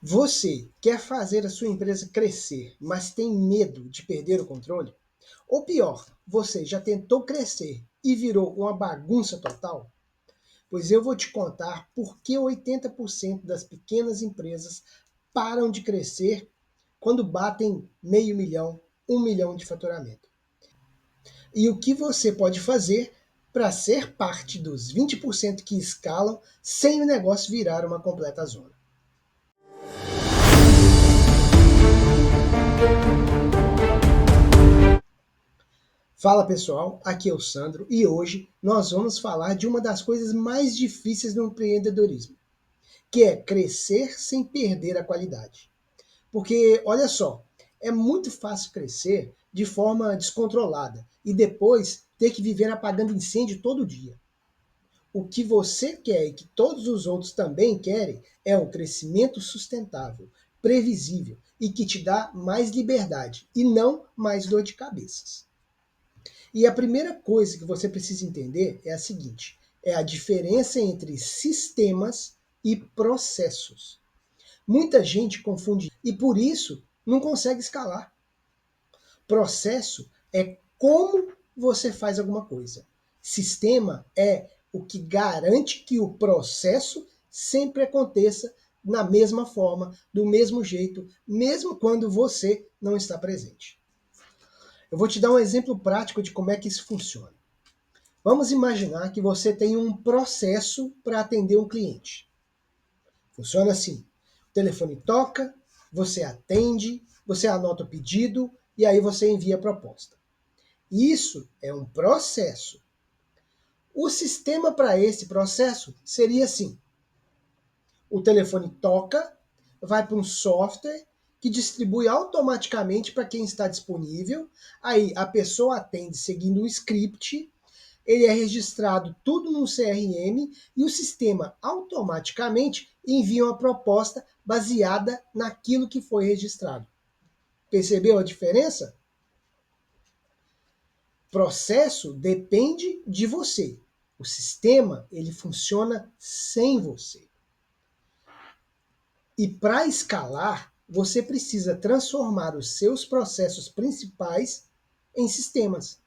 Você quer fazer a sua empresa crescer, mas tem medo de perder o controle? Ou pior, você já tentou crescer e virou uma bagunça total? Pois eu vou te contar por que 80% das pequenas empresas param de crescer quando batem meio milhão, 1 milhão de faturamento. E o que você pode fazer para ser parte dos 20% que escalam sem o negócio virar uma completa zona. Fala pessoal, aqui é o Sandro e hoje nós vamos falar de uma das coisas mais difíceis do empreendedorismo, que é crescer sem perder a qualidade. Porque, olha só, é muito fácil crescer de forma descontrolada e depois ter que viver apagando incêndio todo dia. O que você quer e que todos os outros também querem é um crescimento sustentável, previsível e que te dá mais liberdade e não mais dor de cabeças. E a primeira coisa que você precisa entender é a seguinte: é a diferença entre sistemas e processos. Muita gente confunde e por isso não consegue escalar. Processo é como você faz alguma coisa. Sistema é o que garante que o processo sempre aconteça na mesma forma, do mesmo jeito, mesmo quando você não está presente. Eu vou te dar um exemplo prático de como é que isso funciona. Vamos imaginar que você tem um processo para atender um cliente. Funciona assim: o telefone toca, você atende, você anota o pedido e aí você envia a proposta. Isso é um processo. O sistema para esse processo seria assim: o telefone toca, vai para um software que distribui automaticamente para quem está disponível, aí a pessoa atende seguindo um script, ele é registrado tudo no CRM e o sistema automaticamente envia uma proposta baseada naquilo que foi registrado. Percebeu a diferença? Processo depende de você. O sistema, ele funciona sem você. E para escalar, você precisa transformar os seus processos principais em sistemas.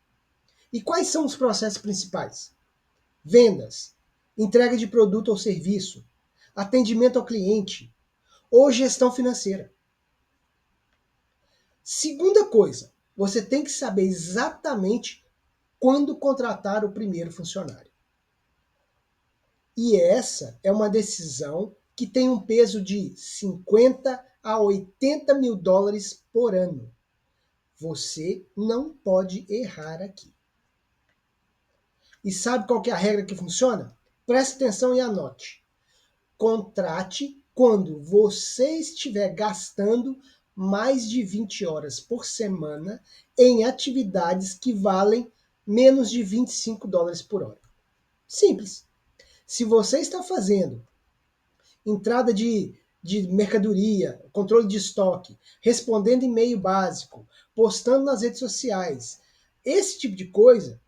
E quais são os processos principais? Vendas, entrega de produto ou serviço, atendimento ao cliente ou gestão financeira. Segunda coisa, você tem que saber exatamente quando contratar o primeiro funcionário. E essa é uma decisão que tem um peso de 50 a 80 mil dólares por ano. Você não pode errar aqui. E sabe qual que é a regra que funciona? Preste atenção e anote. Contrate quando você estiver gastando mais de 20 horas por semana em atividades que valem menos de 25 dólares por hora. Simples. Se você está fazendo entrada de mercadoria, controle de estoque, respondendo e-mail básico, postando nas redes sociais, esse tipo de coisa,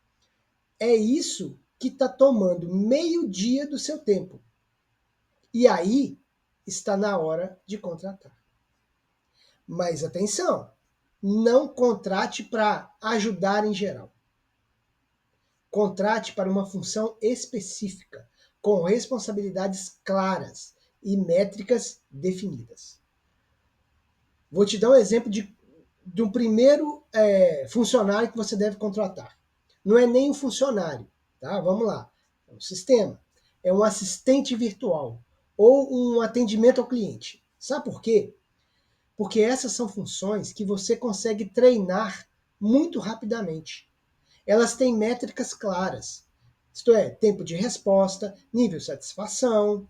é isso que está tomando meio dia do seu tempo. E aí está na hora de contratar. Mas atenção, não contrate para ajudar em geral. Contrate para uma função específica, com responsabilidades claras e métricas definidas. Vou te dar um exemplo de um primeiro funcionário que você deve contratar. Não é nem um funcionário, tá? Vamos lá. É um sistema. É um assistente virtual ou um atendimento ao cliente. Sabe por quê? Porque essas são funções que você consegue treinar muito rapidamente. Elas têm métricas claras, isto é, tempo de resposta, nível de satisfação,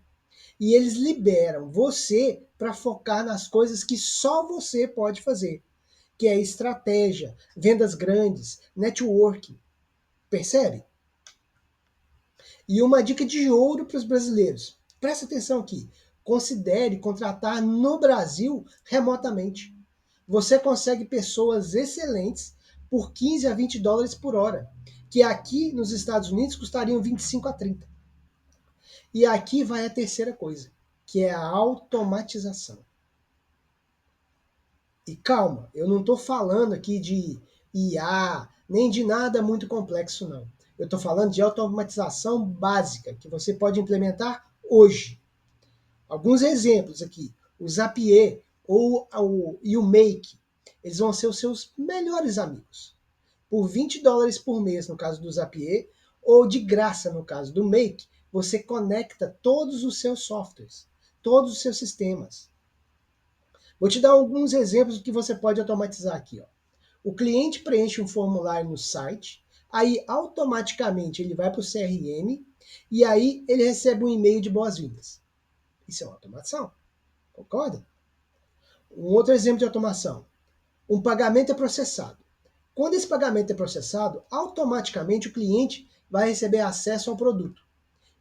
e eles liberam você para focar nas coisas que só você pode fazer, que é estratégia, vendas grandes, networking. Percebe? E uma dica de ouro para os brasileiros. Presta atenção aqui. Considere contratar no Brasil remotamente. Você consegue pessoas excelentes por 15 a 20 dólares por hora, que aqui nos Estados Unidos custariam 25 a 30. E aqui vai a terceira coisa, que é a automatização. E calma, eu não estou falando aqui de IA, nem de nada muito complexo, não. Eu estou falando de automatização básica, que você pode implementar hoje. Alguns exemplos aqui. O Zapier e o Make, eles vão ser os seus melhores amigos. Por $20 por mês, no caso do Zapier, ou de graça, no caso do Make, você conecta todos os seus softwares, todos os seus sistemas. Vou te dar alguns exemplos do que você pode automatizar aqui. Ó. O cliente preenche um formulário no site, aí automaticamente ele vai para o CRM e aí ele recebe um e-mail de boas-vindas. Isso é uma automação, concorda? Um outro exemplo de automação. Um pagamento é processado. Quando esse pagamento é processado, automaticamente o cliente vai receber acesso ao produto.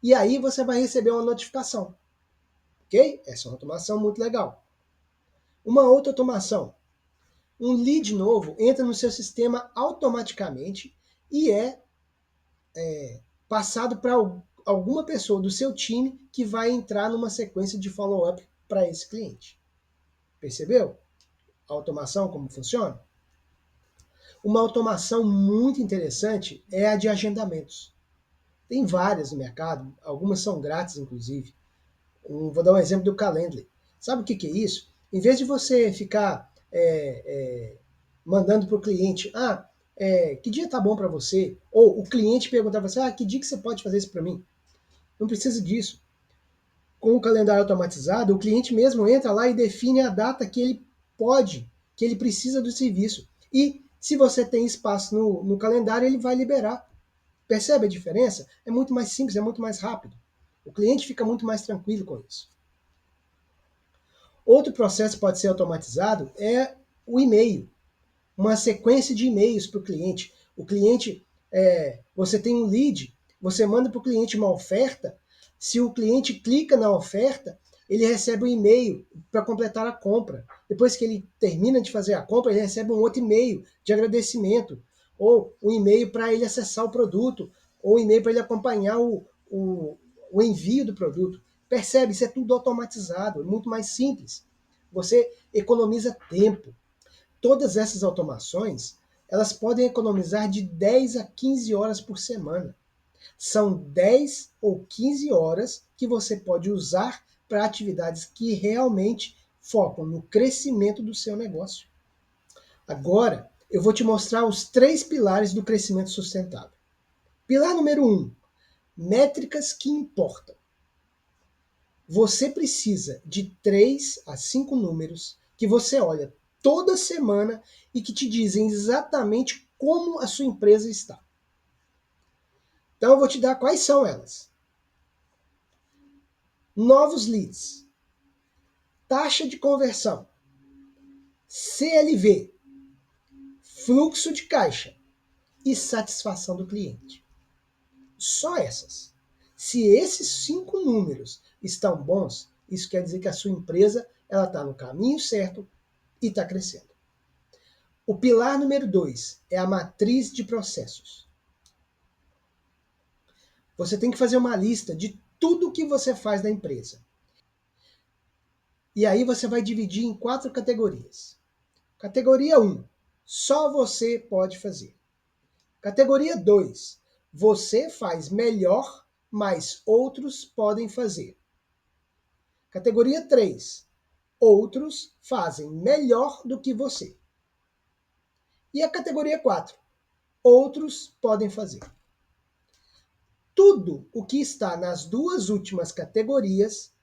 E aí você vai receber uma notificação. Ok? Essa é uma automação muito legal. Uma outra automação. Um lead novo entra no seu sistema automaticamente e é passado para alguma pessoa do seu time que vai entrar numa sequência de follow-up para esse cliente. Percebeu? A automação, como funciona? Uma automação muito interessante é a de agendamentos. Tem várias no mercado, algumas são grátis, inclusive. Vou dar um exemplo do Calendly. Sabe o que é isso? Em vez de você ficar mandando para o cliente, que dia tá bom para você? Ou o cliente perguntar para você, que dia que você pode fazer isso para mim? Não precisa disso. Com o calendário automatizado, o cliente mesmo entra lá e define a data que ele pode, que ele precisa do serviço. E se você tem espaço no calendário, ele vai liberar. Percebe a diferença? É muito mais simples, é muito mais rápido. O cliente fica muito mais tranquilo com isso. Outro processo que pode ser automatizado é o e-mail. Uma sequência de e-mails para o cliente. O cliente, você tem um lead, você manda para o cliente uma oferta. Se o cliente clica na oferta, ele recebe um e-mail para completar a compra. Depois que ele termina de fazer a compra, ele recebe um outro e-mail de agradecimento, ou um e-mail para ele acessar o produto, ou um e-mail para ele acompanhar o envio do produto. Percebe? Isso é tudo automatizado, é muito mais simples. Você economiza tempo. Todas essas automações, elas podem economizar de 10 a 15 horas por semana. São 10 ou 15 horas que você pode usar para atividades que realmente focam no crescimento do seu negócio. Agora, eu vou te mostrar os 3 pilares do crescimento sustentável. Pilar número 1, métricas que importam. Você precisa de 3 a 5 números que você olha toda semana e que te dizem exatamente como a sua empresa está. Então eu vou te dar quais são elas. Novos leads, taxa de conversão, CLV, fluxo de caixa e satisfação do cliente. Só essas. Se esses 5 números estão bons, isso quer dizer que a sua empresa está no caminho certo e está crescendo. O pilar número 2 é a matriz de processos. Você tem que fazer uma lista de tudo que você faz na empresa. E aí você vai dividir em 4 categorias. Categoria 1, só você pode fazer. Categoria 2, você faz melhor, mas outros podem fazer. Categoria 3, outros fazem melhor do que você. E a categoria 4, outros podem fazer. Tudo o que está nas 2 últimas categorias,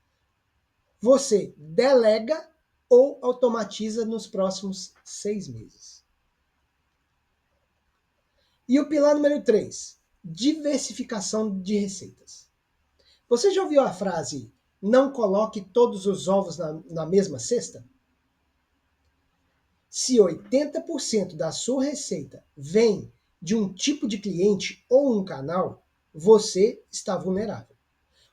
você delega ou automatiza nos próximos 6 meses. E o pilar número 3, diversificação de receitas. Você já ouviu a frase, não coloque todos os ovos na mesma cesta? Se 80% da sua receita vem de um tipo de cliente ou um canal, você está vulnerável.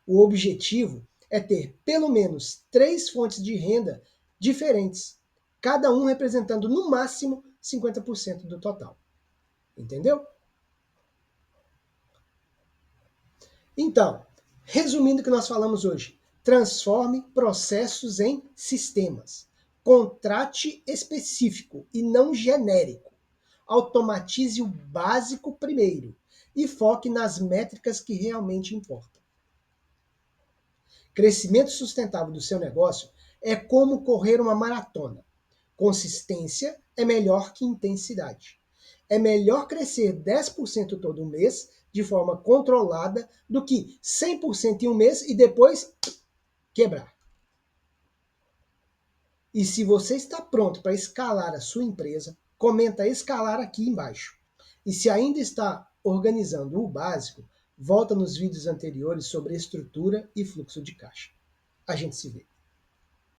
O objetivo é ter pelo menos 3 fontes de renda diferentes, cada um representando no máximo 50% do total. Entendeu? Então, resumindo o que nós falamos hoje, transforme processos em sistemas. Contrate específico e não genérico. Automatize o básico primeiro e foque nas métricas que realmente importam. Crescimento sustentável do seu negócio é como correr uma maratona. Consistência é melhor que intensidade. É melhor crescer 10% todo mês de forma controlada do que 100% em um mês e depois quebrar. E se você está pronto para escalar a sua empresa, comenta escalar aqui embaixo. E se ainda está organizando o básico, volta nos vídeos anteriores sobre estrutura e fluxo de caixa. A gente se vê.